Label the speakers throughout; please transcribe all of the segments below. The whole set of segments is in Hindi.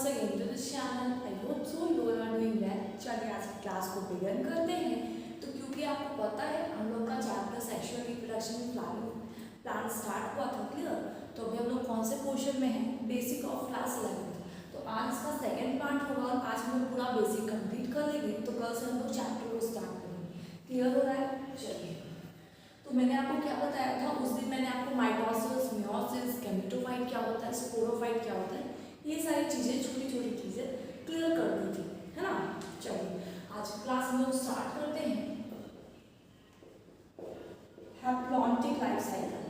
Speaker 1: once again to this channel. I hope so you all are doing well. चलिए आज की क्लास को बिगिन करते हैं। तो क्योंकि आपको पता है हम लोग का chapter sexual reproduction plan start हुआ था, क्लियर। तो अभी हम लोग कौन से पोर्शन में हैं? Basic of class 11। तो आज इसका सेकेंड पार्ट होगा और आज हम लोग पूरा बेसिक कंप्लीट कर लेंगे। तो कल से हम लोग चैप्टर को स्टार्ट करेंगे। क्लियर हो रहा है? चलिए, तो मैंने आपको क्या बताया था उस दिन? मैंने आपको माइटोसिस, मियोसिस, गैमेटोफाइट क्या होता है, स्पोरोफाइट क्या होता है, ये सारी चीज़ें, छोटी छोटी चीज़ें क्लियर कर दी थी, है ना। चलिए आज क्लास हम लोग स्टार्ट करते हैं। हैप्लॉन्टिक लाइफ साइकिल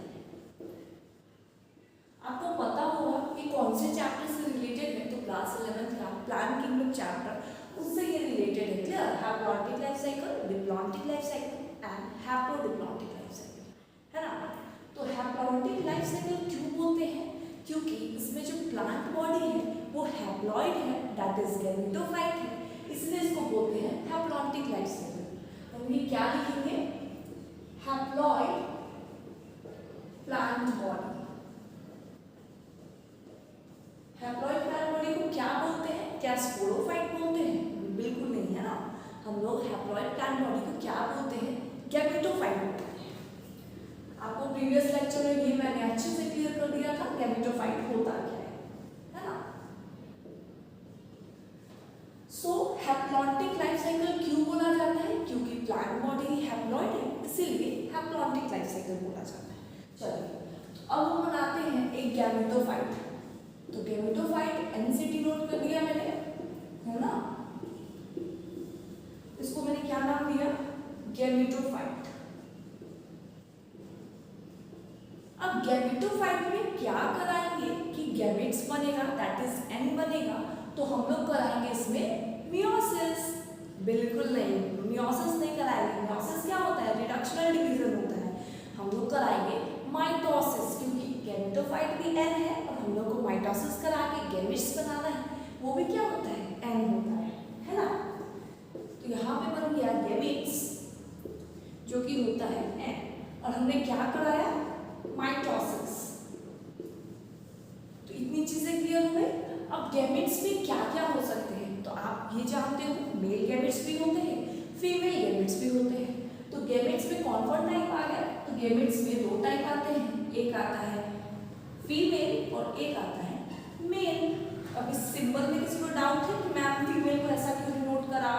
Speaker 1: आपको पता होगा कि कौन से चैप्टर से रिलेटेड है? तो क्लास 11 का प्लान किंगडम चैप्टर उससे ये रिलेटेड है, clear. Haplontic life cycle, diplontic life cycle and haplodiplontic life cycle, है ना। तो हैप्लॉन्टिक लाइफ साइकिल क्यों बोलते हैं? क्योंकि इसमें जो प्लांट बॉडी है वो हैप्लॉइड है, दैट इज गैमेटोफाइट है, इसलिए इसको बोलते हैं हैप्लॉन्टिक लाइफ साइकिल। हम ये क्या लिखेंगे? Haploid plant body. Haploid plant body को क्या बोलते हैं? क्या स्पोरोफाइट बोलते हैं? बिल्कुल नहीं, है ना। हम लोग हैप्लॉइड प्लांट बॉडी को क्या बोलते हैं? गैमेटोफाइट बोलते हैं। आपको प्रीवियस लेक्चर में ये मैंने अच्छे से क्लियर कर दिया था गैमेटोफाइट होता क्या है ना। सो हैप्लॉन्टिक लाइफ साइकिल क्यों बोला जाता है? क्योंकि प्लांट बॉडी हैप्लॉइड है, इसीलिए हैप्लॉन्टिक लाइफ साइकिल बोला जाता है। चलिए अब हम बनाते हैं एक गैमेटोफाइट। तो गैमेटोफाइट एनसीटी नोट कर दिया मैंने, है ना। इसको मैंने क्या नाम दिया? गैमेटोफाइट। अब गैमेटोफाइट में क्या कराएंगे कि गैमेट्स बनेगा, दैट इज एन बनेगा। तो हम लोग कराएंगे इसमें मियोसिस। बिल्कुल नहीं, मियोसिस नहीं कराएंगे। मियोसिस क्या होता है? रिडक्शनल डिवीजन होता है। हम लोग कराएंगे माइटोसिस, क्योंकि गैमेटोफाइट भी एन है और हम लोग को माइटोसिस करा के गैमेट्स बनाना है, वो भी क्या होता है? एन होता है ना। तो यहाँ पे बन गया गैमेट्स जो कि होता है एन, और हमने क्या कराया? माइटोसिस। तो इतनी चीजें क्लियर हो गई। अब गैमेट्स में क्या क्या हो सकते हैं? तो आप ये जानते हो मेल गैमेट्स भी होते हैं, फीमेल गैमेट्स भी होते हैं। तो गैमेट्स में कौन कौन टाइप आ गया? तो गैमेट्स में दो टाइप आते हैं, एक आता है फीमेल और एक आता है मेल। अब इस सिंबल में किसी को डाउट है कि मैम फीमेल को ऐसा क्यों डिनोट करा,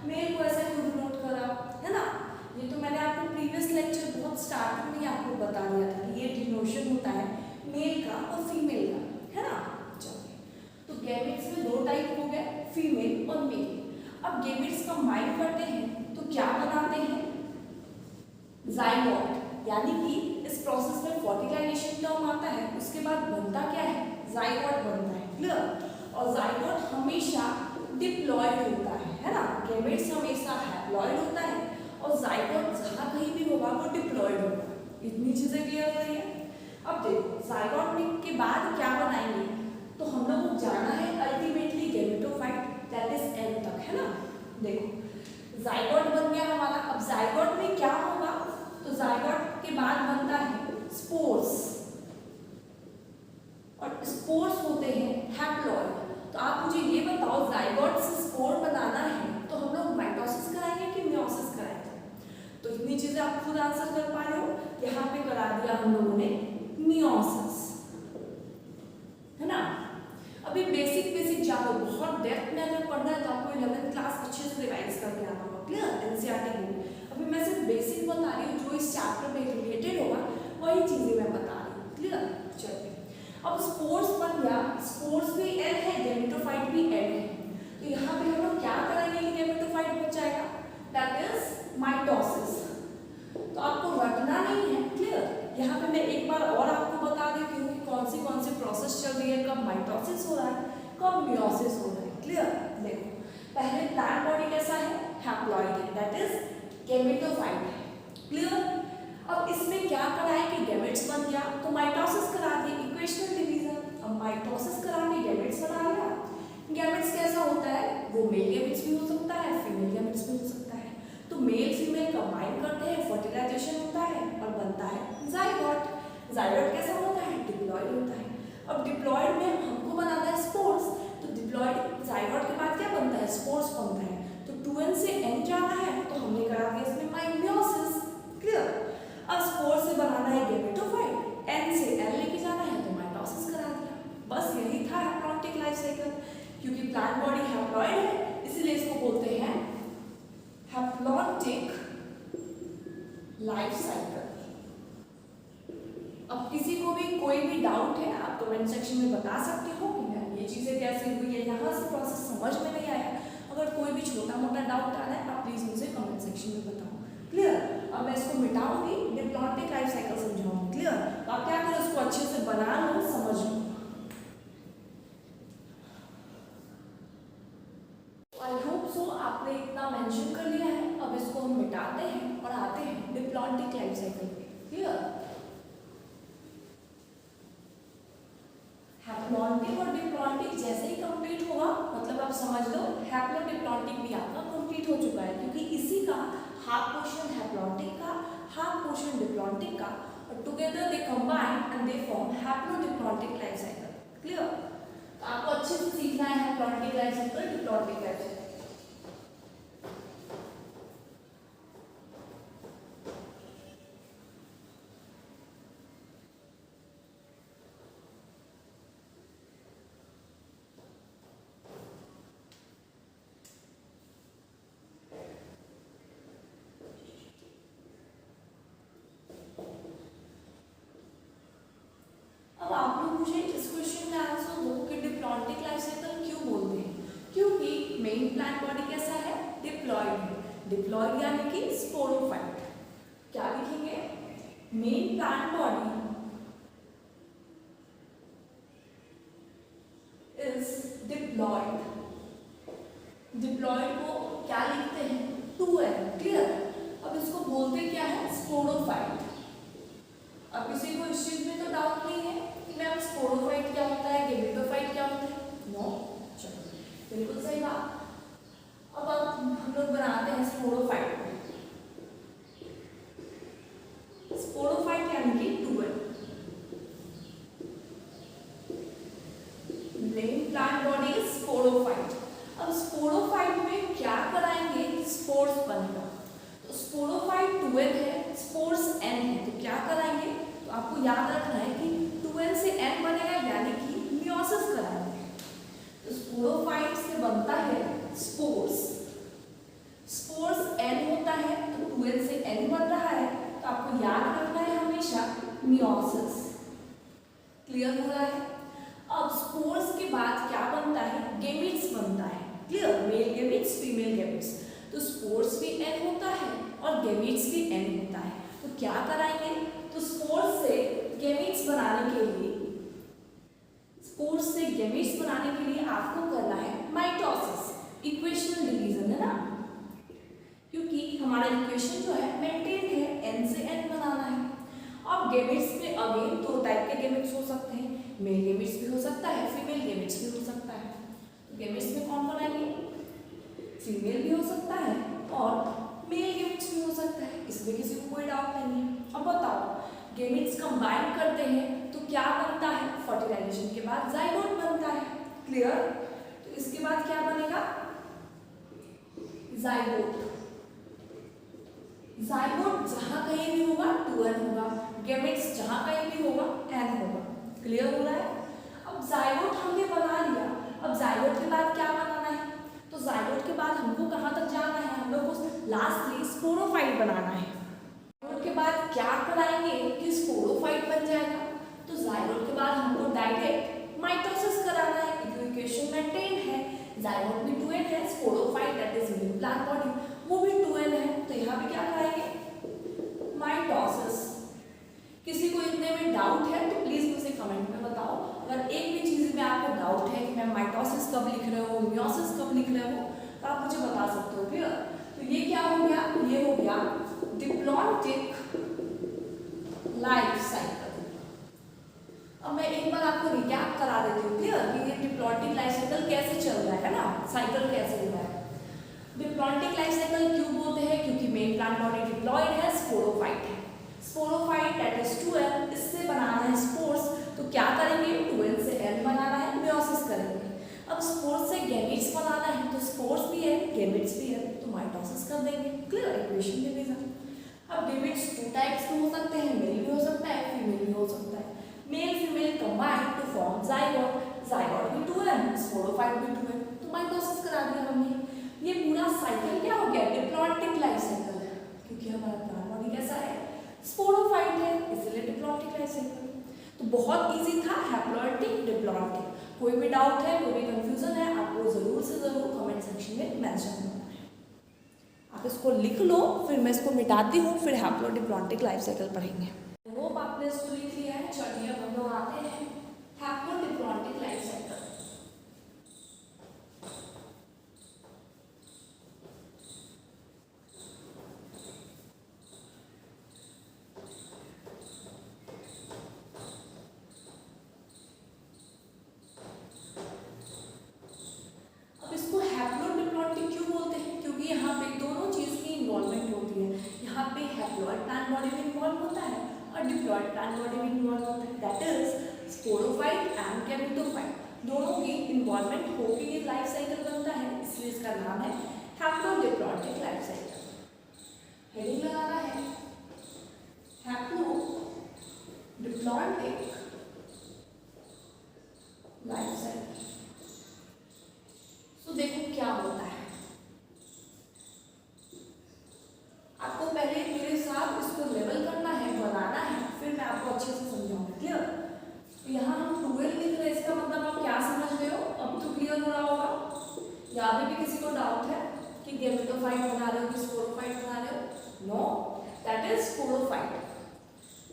Speaker 1: मेल को ऐसा क्यों डिनोट करा, है ना। ये तो मैंने आपको प्रीवियस लेक्चर बहुत स्टार्टिंग में आपको बता दिया था कि ये डिनोशन होता है मेल का और फीमेल का, है ना। चलिए, तो गैमेट्स में दो टाइप हो गए, फीमेल और मेल। अब गैमेट्स कंबाइन करते हैं तो क्या बनाते हैं? जाइगोट। यानी कि इस प्रोसेस में फर्टिलाइजेशन टर्म आता है, उसके बाद बनता क्या है? जाइगोट बनता है, क्लियर। और जाइगोट हमेशा डिप्लॉयड होता है ना। गैमेट्स हमेशा हैप्लॉयड होता है और जाइगोट जहाँ कहीं भी होगा वो डिप्लॉयड होगा। इतनी चीजें क्लियर हो रही है। अब देखो जाइगोट के बाद क्या बनाएंगे? तो हम लोग को जाना है ultimately gametophyte, that is an तक, है ना। देखो जाइगोट बन गया हमारा। अब जाइगोट में क्या होगा? तो जाइगोट के बाद बनता है स्पोर्स, और स्पोर्स होते हैं हैप्लॉइड। तो आप मुझे ये बताओ, जाइगोट से स्पोर बनाना है तो हम लोग माइटोसिस कराएंगे कि मियोसिस कराएंगे? तो इतनी चीजें आप खुद आंसर कर पा रहे हो। यहाँ पे करा दिया हम लोगों ने मियोसिस, है ना। अभी बेसिक जानो, बहुत डेप्थ में अगर पढ़ना है तो आपको 11th क्लास अच्छे से रिवाइज करके आना होगा, क्लियर। एनसीईआरटी में अभी मैं सिर्फ बेसिक बता रही हूँ, जो इस चैप्टर में रिलेटेड होगा वही चीजें मैं बता रही हूँ, क्लियर। चलिए अब स्पोर्स बन गया। स्पोर्स भी एन है, गैमेटोफाइट भी एन है। तो यहाँ पे हम लोग क्या करेंगे कि गैमेटोफाइट बन जाएगा, दैट इज माइटोसिस। तो आपको रटना नहीं है, क्लियर। यहाँ पे मैं एक बार और आपको बता देती हूँ कि कौन सी प्रोसेस चल रही है, कब माइटोसिस हो रहा है, कब मियोसिस हो रहा है, क्लियर। देखो पहले प्लांट बॉडी कैसा है? हैप्लॉइड है, दैट इज गैमेटोफाइट है, क्लियर। अब इसमें क्या कराए कि गैमेट्स बन गया, तो माइटोसिस करा दी, इक्वेशनल डिवीजन। अब माइटोसिस करा के गैमेट्स बना लिया। गैमेट्स कैसा होता है? वो मेल गैमेट्स भी हो सकता है, फीमेल गैमेट्स भी हो सकता है। तो मेल फीमेल कंबाइन करते हैं, फर्टिलाइजेशन होता है और बनता है जाइगोट। जाइगोट कैसा होता है? डिप्लॉयड होता है। अब डिप्लॉयड में हमको बनाना है स्पोर्स, तो डिप्लॉयड जाइगोट के बाद क्या बनता है, स्पोर्स बनता है। तो 2n से n जाना है तो हमने करा दिया इसमें माइटोसिस। क्लियर। अब स्पोर्स से बनाना है गेमेटोफाइट, n से n लेके जाना है तो माइटोसिस करा दिया। बस यही था हैप्लॉन्टिक लाइफ साइकिल। क्योंकि प्लांट बॉडी हैप्लॉइड है इसीलिए इसको बोलते हैं हैप्लॉन्टिक लाइफ साइकिल। अब किसी को भी कोई भी डाउट है आप कमेंट सेक्शन में बता सकते हो कि मैम ये चीज़ें कैसे हुई है, यहाँ से प्रोसेस समझ में नहीं आया। अगर कोई भी छोटा मोटा डाउट आ रहा है आप प्लीज़ मुझे कमेंट सेक्शन में बताओ। क्लियर। अब मैं इसको मिटाऊंगी, डिप्लॉन्टिक लाइफ साइकिल समझाऊंगी। क्लियर। तो आप क्या करो, उसको अच्छे से बना लो, समझ लो। आई होप सो आपने इतना मेंशन कर लिया है। अब इसको हम मिटाते हैं और आते हैं डिप्लॉन्टिक लाइफ साइकिल पे। क्लियर। हैप्लॉन्टिक और डिप्लॉन्टिक जैसे ही कंप्लीट होगा मतलब आप समझ लो हैप्लोडिप्लॉन्टिक भी आपका कंप्लीट हो चुका है, क्योंकि इसी का हाफ पोर्शन हैप्लॉन्टिक का, हाफ पोर्शन डिप्लॉन्टिक का, और together they combine and they form haplodiplontic life cycle. Clear. तो आपको अच्छे से सीखना है haplontic life cycle, diplontic life cycle. अब आप लोग मुझे इस क्वेश्चन का आंसर दो कि डिप्लॉन्टिक लाइफ साइकिल क्यों बोलते हैं। क्योंकि मेन प्लांट बॉडी कैसा है, डिप्लॉयड है। डिप्लॉयड यानी कि स्पोरोफाइट। क्या लिखेंगे, main plant body is diploid. Diploid को क्या लिखते हैं, 2n। क्लियर। अब इसको बोलते क्या है, स्पोरोफाइट। अब किसी को इस चीज में तो डाउट नहीं है कि मैम स्पोरोफाइट क्या होता है, गेमेटोफाइट क्या होता है? नो। चलो बिल्कुल सही बात। अब हम लोग बनाते हैं स्पोरोफाइट। स्पोरोफाइट यानी कि 2n। Main plant body is sporophyte. अब स्पोरोफाइट में क्या कराएंगे, स्पोर्स बनेगा। तो स्पोरोफाइट 2n है, स्पोर्स n है, तो क्या कराएंगे, तो आपको याद रखना है कि 2n से n बनेगा यानी कि मियोसिस कराएंगे। तो स्पोरोफाइट से बनता है स्पोर्स। स्पोर्स n होता है तो 2n से n बन रहा है, तो आपको याद रखना है हमेशा मियोसिस। क्लियर हो रहा है। अब स्पोर्स के बाद क्या बनता है, गेमीट्स बनता है। Clear. Mail gametes, female gametes. तो स्पोर्स भी n होता है और गेमीट्स भी n होता है। तो क्या कराएंगे, तो स्पोर्स से गेमीट्स बनाने के लिए, स्पोर्स से गेमीट्स बनाने के लिए आपको करना है माइटोसिस। इक्वेशनल डिवीजन है ना, क्योंकि हमारा इक्वेशन जो है मेंटेन है, n से n बनाना है। अब गेमीट्स में अगेन दो टाइप के गेमीट्स हो सकते हैं, मेल गेमीट्स भी हो सकता है, फीमेल गेमीट्स भी हो सकता है। तो गेमीट्स में कौन कौन आएंगे, फीमेल भी हो सकता है और मेल गेमीट्स भी हो सकता है, इसमें किसी को कोई डाउट नहीं है। अब बताओ, गेमीट्स कंबाइन करते हैं तो क्या बनता है, फर्टिलाइजेशन के बाद जाइगोट बनता है। क्लियर। तो इसके बाद क्या बनेगा, जाइगोट। जाइगोट जहां कहीं भी होगा 2n होगा, गेमीट्स जहां कहीं भी होगा n होगा। क्लियर हो रहा है। अब जाइगोट हमने बना लिया, अब जाइगोट के बाद क्या बनाना है, तो जाइगोट के बाद हमको कहां तक जाना है, हम लोग को लास्टली स्पोरोफाइट बनाना है। जाइगोट के बाद क्या कराएंगे कि स्पोरोफाइट बन जाएगा, तो जाइगोट के बाद हमको डायरेक्ट माइटोसिस कराना है, क्योंकि इक्वेशन मेंटेन है। जाइगोट भी 2n है, sporophyte that is main plant body वो भी 2n है, तो यहाँ भी क्या कराएंगे, माइटोसिस। किसी को इतने में डाउट है तो प्लीज मुझे कमेंट में बताओ। अगर एक भी चीज में आपको डाउट है कि मैम माइटोसिस कब लिख रहे हो, मियोसिस कब लिख रहे हो, तो आप मुझे बता सकते हो। क्लियर। तो ये क्या हो गया, ये हो गया डिप्लॉन्टिक लाइफ साइकिल। अब मैं एक बार आपको रिकैप करा देती हूँ, क्लियर, कि ये डिप्लॉन्टिक लाइफ साइकिल कैसे चल रहा है ना, साइकिल कैसे हो रहा है। डिप्लॉन्टिक लाइफ साइकिल क्यों बोलते हैं, क्योंकि मेन प्लांट बॉडी डिप्लॉयड है, स्पोरोफाइट है। स्पोरोफाइट दैट इज 2n, इससे बनाना है स्पोर्स, तो क्या करेंगे, 2n से n बनाना है, मियोसिस करेंगे। अब स्पोर्स से माइटोसिस कर देंगे। Clear, equation division. अब गैमेट्स टू टाइप्स के हो सकते हैं, मेल भी हो सकता है, फीमेल भी हो सकता है। Male female combined to form zygote, zygote भी 2 है, स्पोरोफाइट भी 2 है, तो माइटोसिस करा दिया हमने। ये पूरा साइकिल क्या हो गया, डिप्लॉन्टिक लाइफ साइकिल है, क्योंकि हमारा प्लांट बॉडी कैसा है, स्पोरोफाइट है, इसलिए डिप्लॉन्टिक लाइफ साइकिल। तो बहुत इजी था, हैप्लॉइडिक डिप्लॉन्टिक। कोई भी डाउट है, कोई भी कंफ्यूजन है, आपको जरूर से जरूर कमेंट सेक्शन में मेंशन करना है। आप इसको लिख लो, फिर मैं इसको मिटाती हूँ, फिर हैप्लोडिप्लॉन्टिक लाइफ साइकिल पढ़ेंगे। होप आपने इसको लिख लिया है। चलिए अब हम लोग आते हैं हैप्लोडिप्लॉन्टिक लाइफ साइकिल। अब इसको हैप्लोडिप्लॉन्टिक क्यों बोलते हैं, क्योंकि यहाँ पे दोनों चीज की इन्वॉल्वमेंट होती है। यहाँ पे हैप्लॉइड प्लांट बॉडी में इन्वॉल्व होता है और डिप्लॉइड प्लांट बॉडी में इन्वॉल्व होता है, that is sporophyte and gametophyte. दोनों की इन्वॉल्वमेंट होकर ये लाइफ साइकिल बनता है, इसलिए इसका नाम है हैप्लोडिप्लॉन्टिक लाइफ साइकिल। हेडिंग लगाना है हैप्लोडिप्लॉन्टिक लाइफ साइकिल। तो देखो क्या होता है, आपको पहले मेरे साथ इसको लेवल करना है, बनाना है, फिर मैं आपको अच्छे से समझाऊंगा। क्लियर, तो यहाँ हम 12 लिख रहे हैं, इसका मतलब आप क्या समझ रहे हो, अब तो क्लियर हो रहा होगा। यहाँ पे भी किसी को डाउट है कि गैमेटोफाइट बना रहे हो कि स्पोरोफाइट बना रहे हो? No, that is sporophyte.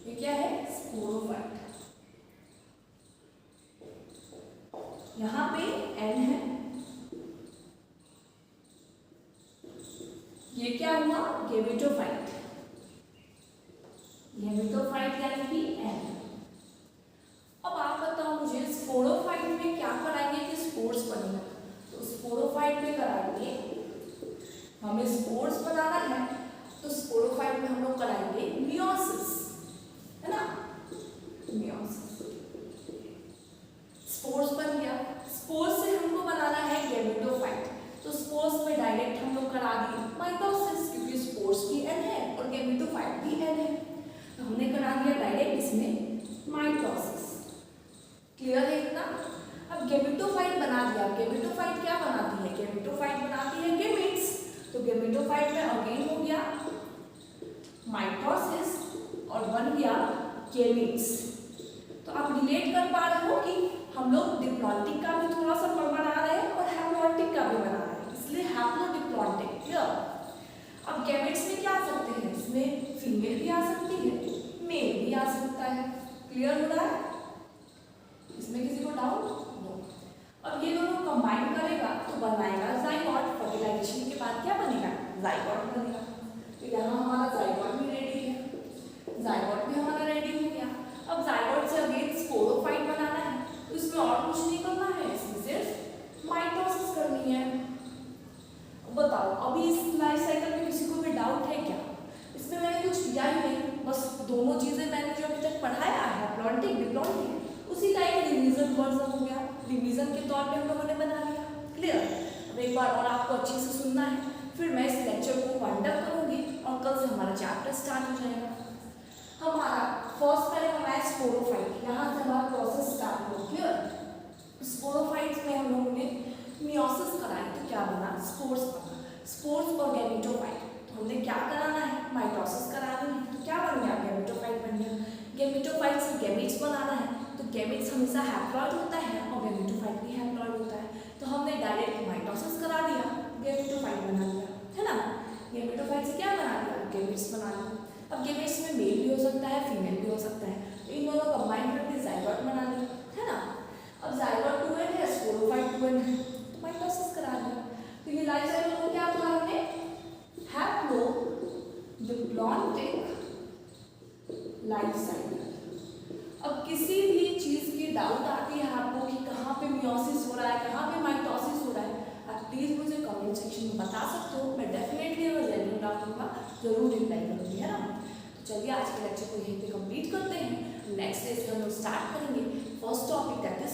Speaker 1: ये क्या है, स्पोरोफाइट। यहाँ पे एन है, ये क्या हुआ, गैमेटोफाइट। गैमेटोफाइट यानी कि एन। अब आप बताओ मुझे स्पोरोफाइट में क्या कराएंगे कि स्पोर्स बनेगा, तो स्पोरोफाइट में कराएंगे, हमें स्पोर्स बनाना है, तो स्पोरोफाइट में हम लोग कराएंगे मियोसिस, है ना, मियोसिस। स्पोर्स बन गया, स्पोर्स से हमको बनाना है गैमेटोफाइट, तो स्पोर्स में डायरेक्ट हम लोग करा दिए माइटोसिस, क्योंकि स्पोर्स भी एन है और गैमेटोफाइट भी एन है, तो हमने करा दिया डायरेक्ट इसमें माइटोसिस। क्लियर है इतना? अब गैमेटोफाइट बना दिया, गैमेटोफाइट क्या बनाती है, गैमेटोफाइट बनाती है गैमेट्स, तो गैमेटोफाइट में अगेन हो गया माइटोसिस और बन गया गैमेट्स। तो आप रिलेट कर पा रहे हो कि हम लोग डिप्लॉन्टिक का भी थोड़ा सा बना रहे हैं और हैप्लॉन्टिक का भी बना रहे हैं, इसलिए हैप्लोडिप्लॉन्टिक। क्लियर? अब गैमेट्स में क्या आ सकते हैं, इसमें फीमेल भी आ सकती है, मेल भी आ सकता है। क्लियर हो रहा है? इसमें किसी को डाउट? नो। अब ये दोनों कंबाइन करेगा तो बनाएगा जाइगोट। फर्टिलाइजेशन के बाद क्या बनेगा, जाइगोट बनेगा। तो यहाँ हमारा जाइगोट भी रेडी है, जाइगोट भी हमारा रेडी हो गया। अब जाइगोट से अगेन स्पोरोफाइट बनाना है, तो इसमें और कुछ नहीं करना है, इसमें सिर्फ माइटोसिस करनी है। बताओ अभी इस लाइफ साइकिल में किसी को भी डाउट है क्या? इसमें मैंने कुछ किया ही नहीं, बस दोनों चीजें मैंने जो अभी तक पढ़ाया है, हैप्लॉन्टिक डिप्लॉन्टिक, उसी का एक रिवीजन वर्जन हो गया, रिवीजन के तौर पे हम लोगों ने बना लिया। क्लियर? अब एक बार और आपको अच्छे से सुनना है, फिर मैं इस लेक्चर को वाइंड अप करूंगी और कल से हमारा चैप्टर स्टार्ट हो जाएगा। हमारा फर्स्ट पहले हमारा स्पोरोफाइट, यहाँ से हमारा प्रोसेस स्टार्ट हो। क्लियर? स्पोरोफाइट्स में हम लोगों ने मियोसिस कराई, तो क्या बना, स्पोर्स बना, स्पोर्स और गैमेटोफाइट। तो हमने क्या कराना है, माइटोसिस करानी है, तो क्या बन गया, गैमेटोफाइट बन गया। गैमेटोफाइट से गैमेट्स बनाना है, तो गैमेट्स हमेशा हैप्लॉइड होता है और गैमेटोफाइट भी हैप्लॉइड होता है, तो हमने डायरेक्ट माइटोसिस करा दिया, गैमेटोफाइट बना दिया, है ना। गैमेटोफाइट से क्या बना दिया, गैमेट्स बना दिया। अब गैमेट्स में मेल भी हो सकता है, फीमेल भी हो सकता है, तो इन दोनों कंबाइन करके जाइगोट बना दिया, है ना। अब जाइगोट 2n है, स्पोरोफाइट 2n है, तो माइटोसिस करा दिया। तो ये लाइफ साइकिल को क्या बोला हमने, हैप्लोडिप्लॉन्टिक लाइफ साइकिल। अब किसी भी चीज की डाउट आती है आपको कि कहाँ पे मियोसिस हो रहा है, कहाँ पे माइटोसिस हो रहा है, आप प्लीज मुझे कमेंट सेक्शन में बता सकते हो, मैं डेफिनेटली अगर जेन्युइन डाउट होगा जरूर रिप्लाई करूँगी, है ना। तो चलिए आज के लेक्चर को यहीं पे कंप्लीट करते हैं, नेक्स्ट डे से हम लोग स्टार्ट करेंगे फर्स्ट टॉपिक दैट इज